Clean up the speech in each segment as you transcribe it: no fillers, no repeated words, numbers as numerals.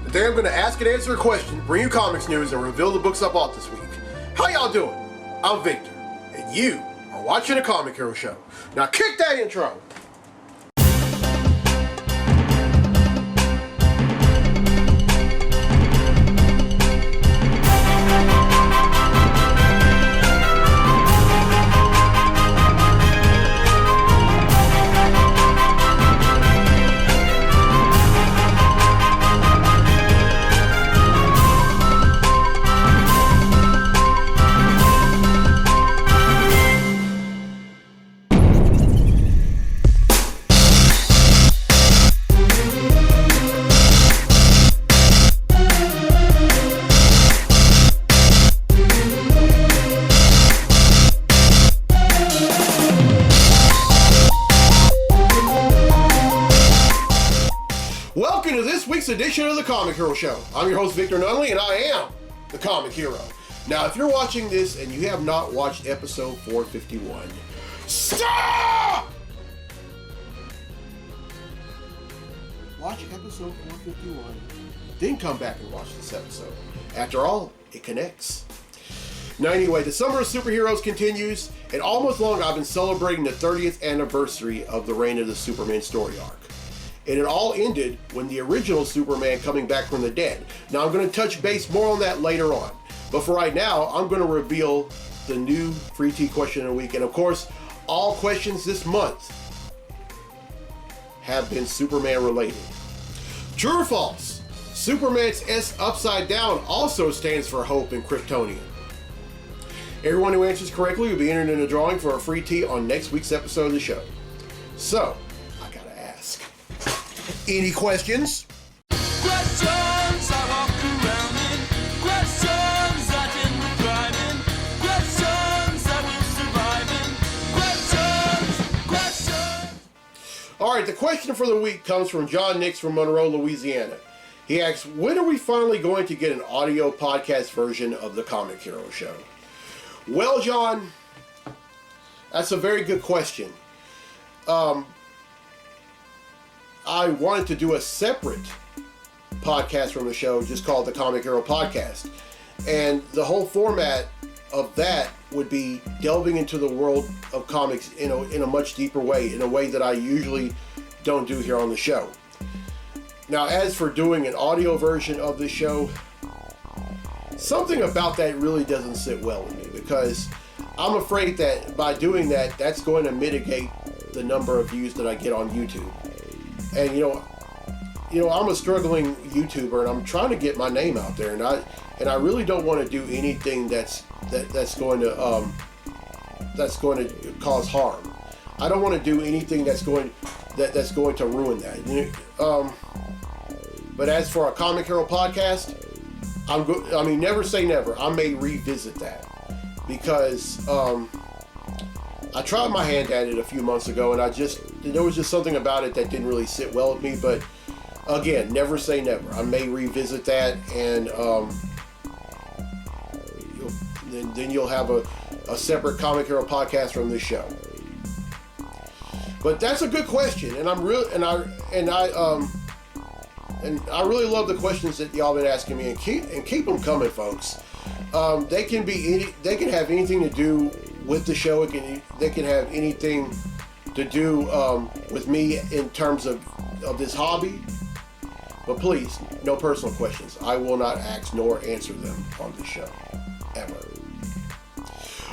Today I'm going to ask and answer a question, bring you comics news, and reveal the books I bought this week. How y'all doing? I'm Victor, and you are watching a Comic Hero Show. Now kick that intro! Welcome to this week's edition of the Comic Hero Show. I'm your host, Victor Nunley, and I am the Comic Hero. Now, if you're watching this and you have not watched episode 451, stop! Watch episode 451, then come back and watch this episode. After all, it connects. Now anyway, the Summer of Superheroes continues, and all month long I've been celebrating the 30th anniversary of the Reign of the Superman story arc. And it all ended when the original Superman coming back from the dead. Now I'm going to touch base more on that later on. But for right now, I'm going to reveal the new Free Tea question of the week. And of course, all questions this month have been Superman related. True or false? Superman's S upside down also stands for hope in Kryptonian. Everyone who answers correctly will be entered in a drawing for a free tea on next week's episode of the show. So, I gotta ask. Any questions? Questions I walk around in. Questions I didn't thrive in. Questions I will survive in. Questions. Alright, the question for the week comes from John Nix from Monroe, Louisiana. He asks, when are we finally going to get an audio podcast version of the Comic Hero Show? Well, John, that's a very good question. I wanted to do a separate podcast from the show just called the Comic Hero Podcast. And the whole format of that would be delving into the world of comics in a much deeper way, in a way that I usually don't do here on the show. Now, as for doing an audio version of the show, something about that really doesn't sit well with me, because I'm afraid that by doing that, that's going to mitigate the number of views that I get on YouTube. And you know, I'm a struggling YouTuber, and I'm trying to get my name out there, and I really don't want to do anything that's going to cause harm. I don't want to do anything that's going to ruin that. But as for a Comic Hero podcast, never say never. I may revisit that, because I tried my hand at it a few months ago, and there was just something about it that didn't really sit well with me. But again, never say never. I may revisit that, and then you'll have a separate Comic Hero podcast from this show. But that's a good question, and I really love the questions that y'all been asking me, and keep them coming, folks. They can have anything to do with the show. They can have anything to do with me in terms of this hobby. But please, no personal questions. I will not ask nor answer them on this show, ever.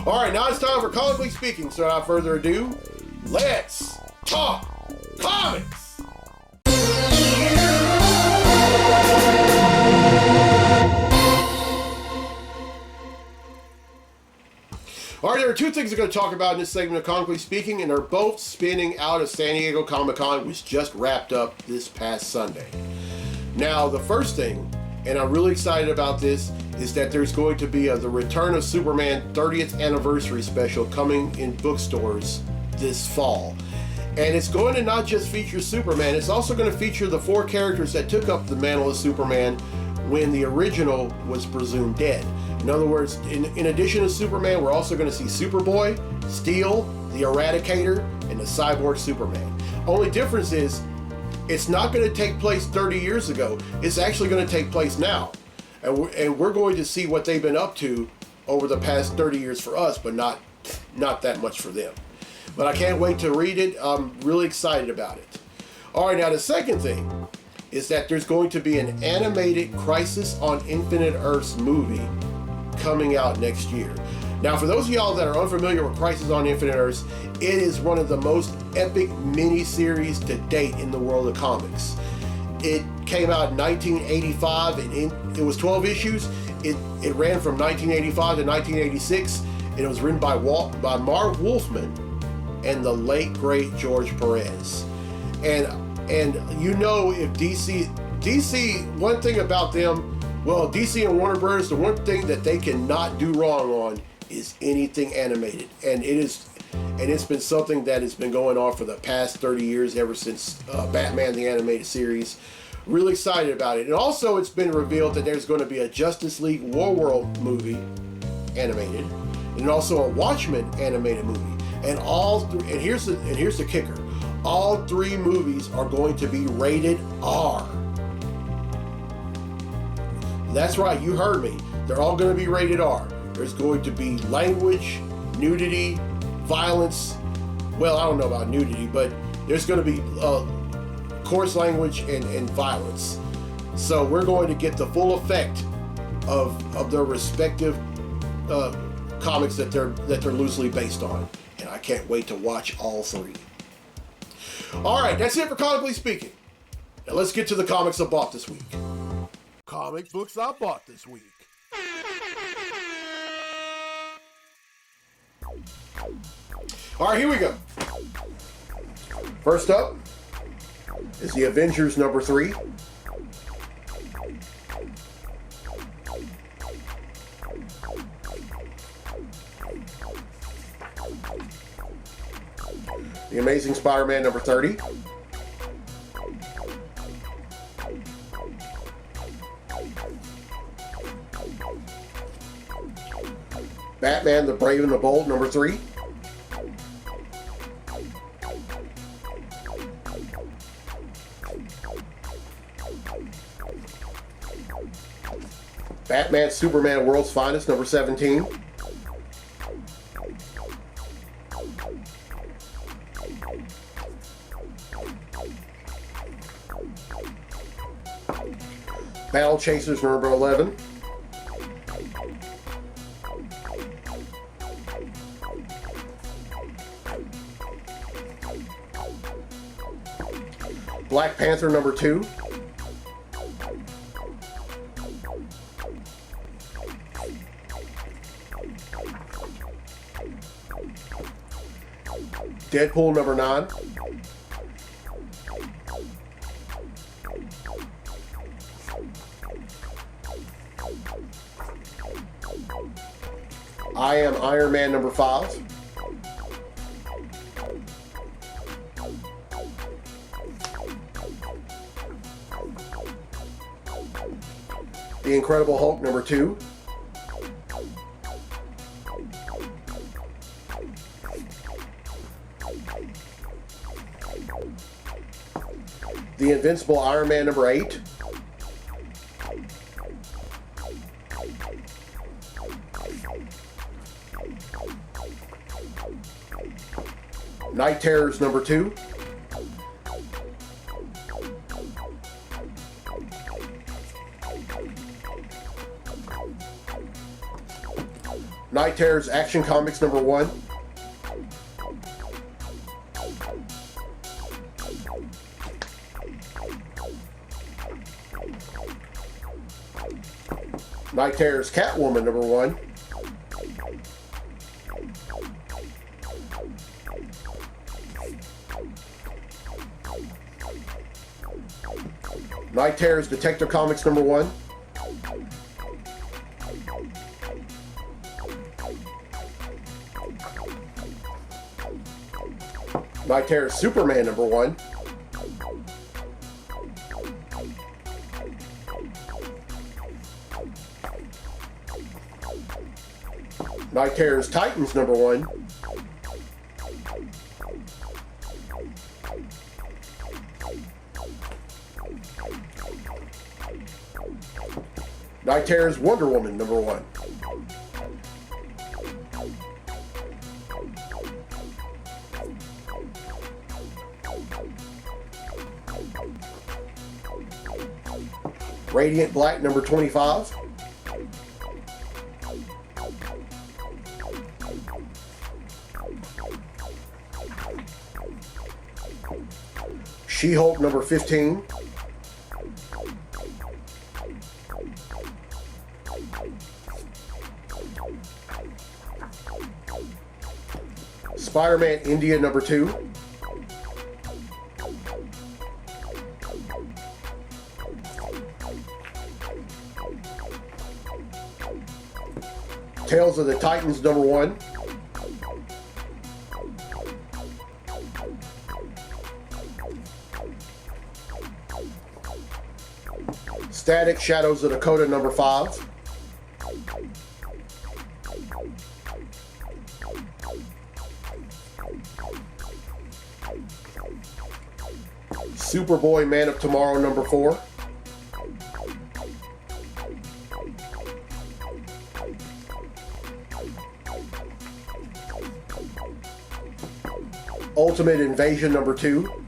All right, now it's time for Comically Speaking. So without further ado, let's talk comics. Alright, there are two things I'm going to talk about in this segment of Comically Speaking, and they're both spinning out of San Diego Comic-Con, which just wrapped up this past Sunday. Now, the first thing, and I'm really excited about this, is that there's going to be the Return of Superman 30th Anniversary Special coming in bookstores this fall. And it's going to not just feature Superman, it's also going to feature the 4 characters that took up the mantle of Superman when the original was presumed dead. In other words, in addition to Superman, we're also going to see Superboy, Steel, the Eradicator, and the Cyborg Superman. Only difference is it's not going to take place 30 years ago. It's actually going to take place now. And we're going to see what they've been up to over the past 30 years for us, but not that much for them. But I can't wait to read it. I'm really excited about it. All right, now the second thing is that there's going to be an animated Crisis on Infinite Earths movie coming out next year. Now, for those of y'all that are unfamiliar with Crisis on Infinite Earths, it is one of the most epic miniseries to date in the world of comics. It came out in 1985, and it was 12 issues. It ran from 1985 to 1986, and it was written by Marv Wolfman and the late, great George Perez. And you know, if DC, one thing about them, well, DC and Warner Brothers, the one thing that they cannot do wrong on is anything animated. And it's been something that has been going on for the past 30 years, ever since Batman the Animated Series. Really excited about it. And also, it's been revealed that there's going to be a Justice League War World movie, animated, and also a Watchmen animated movie. And here's the kicker: all three movies are going to be rated R. That's right, you heard me. They're all going to be rated R. There's going to be language, nudity, violence. Well, I don't know about nudity, but there's going to be coarse language and violence. So we're going to get the full effect of their respective comics that they're loosely based on, and I can't wait to watch all three. All right, that's it for Comically Speaking. Now let's get to the comics I bought this week. Comic books I bought this week. All right, here we go. First up is the Avengers number 3. The Amazing Spider-Man number 30. Batman the Brave and the Bold number 3. Batman Superman World's Finest number 17. Battle Chasers number 11. Black Panther number 2. Deadpool number 9. I Am Iron Man number 5. The Incredible Hulk number 2. The Invincible Iron Man number 8. Night Terrors number 2. Night Terrors Action Comics number 1. Night Terrors Catwoman number 1. Night Terrors Detective Comics number 1. Night Terrors Superman number 1. Night Terrors Titans number 1. Night Terror's Wonder Woman, number 1. Radiant Black, number 25. She-Hulk, number 15. Spider-Man India, number 2. Tales of the Titans, number 1. Static Shadows of Dakota, number 5. Superboy Man of Tomorrow, number 4. Ultimate Invasion, number 2.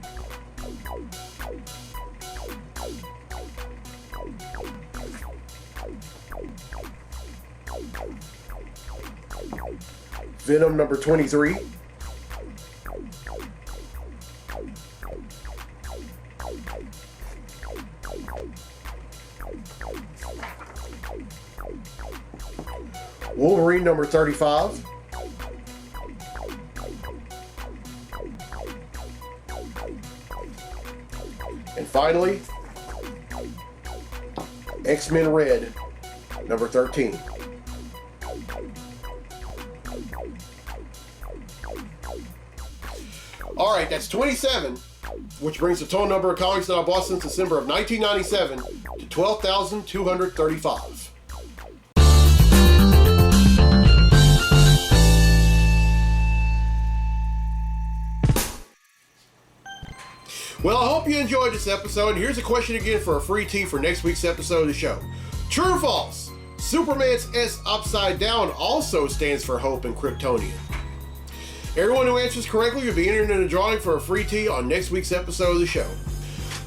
Venom, number 23. Wolverine, number 35. And finally, X-Men Red, number 13. All right, that's 27, which brings the total number of comics that I bought since December of 1997 to 12,235. Well, I hope you enjoyed this episode, and here's a question again for a free tee for next week's episode of the show. True or false? Superman's S upside down also stands for hope in Kryptonian. Everyone who answers correctly will be entered in a drawing for a free tee on next week's episode of the show.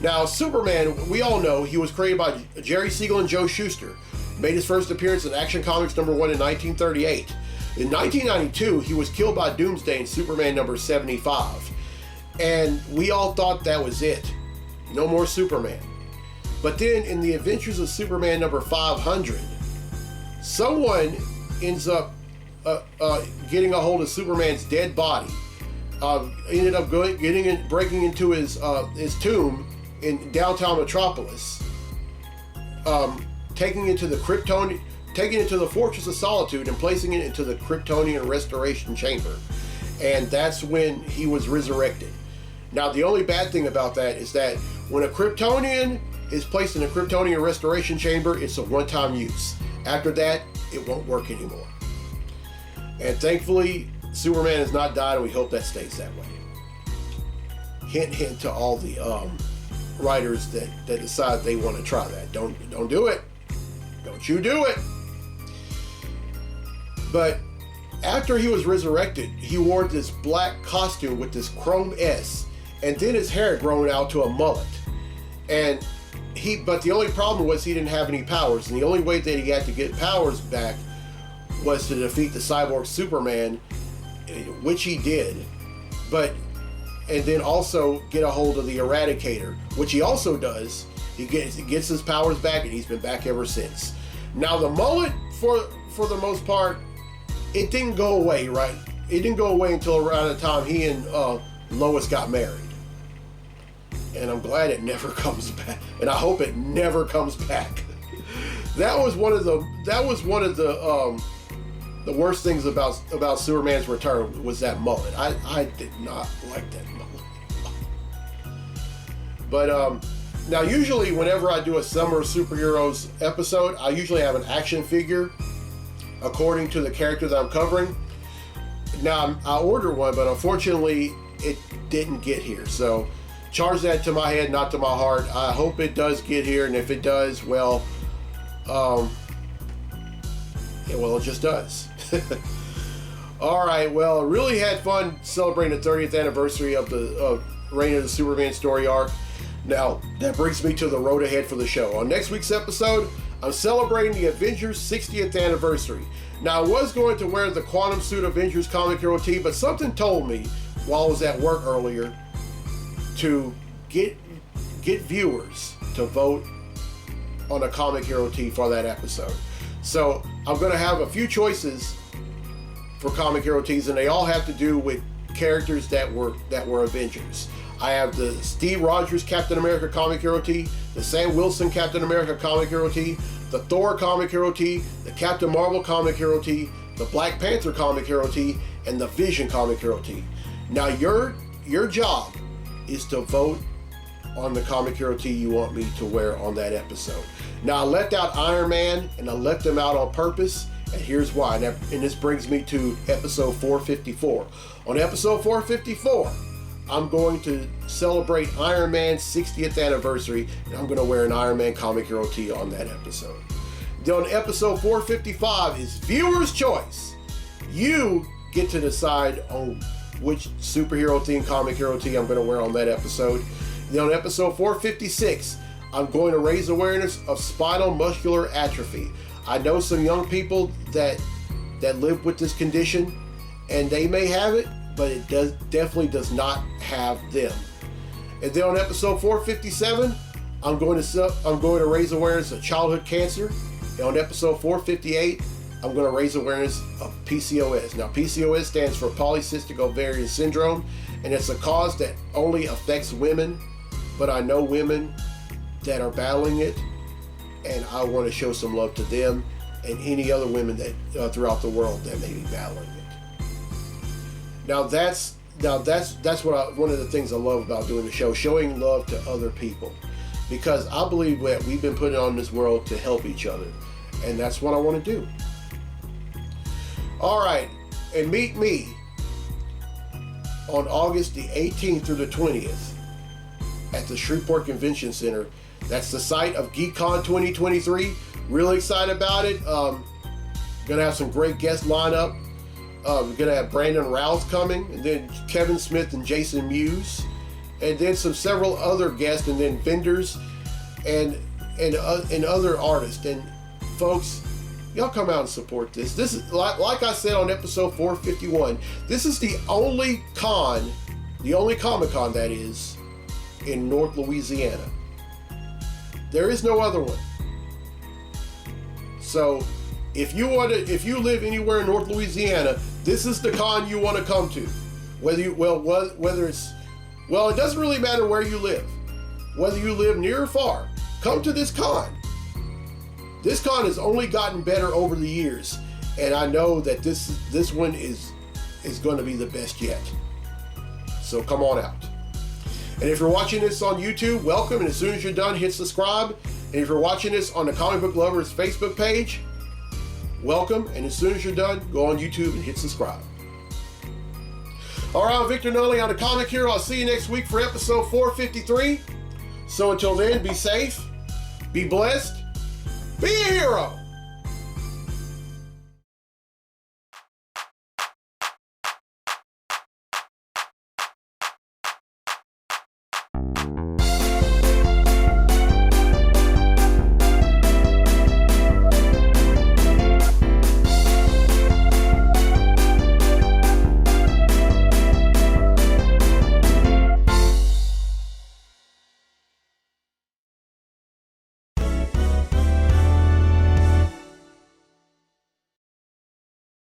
Now, Superman, we all know, he was created by Jerry Siegel and Joe Shuster. Made his first appearance in Action Comics number 1 in 1938. In 1992, he was killed by Doomsday in Superman number 75. And we all thought that was it. No more Superman. But then in the Adventures of Superman number 500, someone ends up getting a hold of Superman's dead body. Ended up breaking into his tomb in downtown Metropolis, taking it to the Fortress of Solitude and placing it into the Kryptonian Restoration Chamber. And that's when he was resurrected. Now, the only bad thing about that is that when a Kryptonian is placed in a Kryptonian Restoration Chamber, it's a one-time use. After that, it won't work anymore. And thankfully, Superman has not died, and we hope that stays that way. Hint, hint to all the writers that decide they want to try that. Don't do it. Don't you do it. But after he was resurrected, he wore this black costume with this chrome S, and then his hair had grown out to a mullet. But the only problem was he didn't have any powers, and the only way that he had to get powers back was to defeat the cyborg Superman, which he did. And then also get a hold of the Eradicator, which he also does. He gets his powers back, and he's been back ever since. Now the mullet, for the most part, it didn't go away, right? It didn't go away until around the time he and Lois got married. And I'm glad it never comes back, and I hope it never comes back. That was one of the worst things about Superman's return was that mullet. I did not like that mullet. But now usually whenever I do a Summer Superheroes episode, I usually have an action figure according to the character that I'm covering. Now I ordered one, but unfortunately it didn't get here. So charge that to my head, not to my heart. I hope it does get here, and if it does, well, it just does. All right, well, really had fun celebrating the 30th anniversary of the Reign of the Superman story arc. Now, that brings me to the road ahead for the show. On next week's episode, I'm celebrating the Avengers 60th anniversary. Now, I was going to wear the Quantum Suit Avengers comic hero tee, but something told me while I was at work earlier to get viewers to vote on a comic hero tee for that episode. So I'm going to have a few choices for comic hero tees, and they all have to do with characters that were Avengers. I have the Steve Rogers Captain America comic hero tee, the Sam Wilson Captain America comic hero tee, the Thor comic hero tee, the Captain Marvel comic hero tee, the Black Panther comic hero tee, and the Vision comic hero tee. Now your job is to vote on the comic hero tee you want me to wear on that episode. Now, I left out Iron Man, and I left them out on purpose, and here's why. And this brings me to episode 454. On episode 454, I'm going to celebrate Iron Man's 60th anniversary, and I'm going to wear an Iron Man comic hero tee on that episode. Then on episode 455 is viewer's choice. You get to decide on which superhero themed comic hero tee I'm going to wear on that episode. Then on episode 456, I'm going to raise awareness of spinal muscular atrophy. I know some young people that live with this condition, and they may have it, but it definitely does not have them. And then on episode 457, I'm going to raise awareness of childhood cancer. And on episode 458, I'm going to raise awareness of PCOS. Now, PCOS stands for polycystic ovarian syndrome, and it's a cause that only affects women, but I know women that are battling it, and I want to show some love to them and any other women that throughout the world that may be battling it. Now that's what one of the things I love about doing the show, showing love to other people, because I believe that we've been put on this world to help each other, and that's what I want to do. All right, and meet me on August the 18th through the 20th at the Shreveport Convention Center. That's the site of GeekCon 2023. Really excited about it. Gonna have some great guest lineup. We're gonna have Brandon Rouse coming, and then Kevin Smith and Jason Mewes, and then several other guests, and then vendors and other artists. And folks, y'all come out and support this. This is like I said on episode 451. This is the only Comic-Con that is in North Louisiana. There is no other one. So if you live anywhere in North Louisiana, this is the con you want to come to. It doesn't really matter where you live. Whether you live near or far, come to this con. This con has only gotten better over the years, and I know that this one is going to be the best yet. So come on out. And if you're watching this on YouTube, welcome, and as soon as you're done, hit subscribe. And if you're watching this on the Comic Book Lovers Facebook page, welcome, and as soon as you're done, go on YouTube and hit subscribe. All right, I'm Victor Nunley on the Comic Hero. I'll see you next week for episode 453. So until then, be safe, be blessed, be a hero.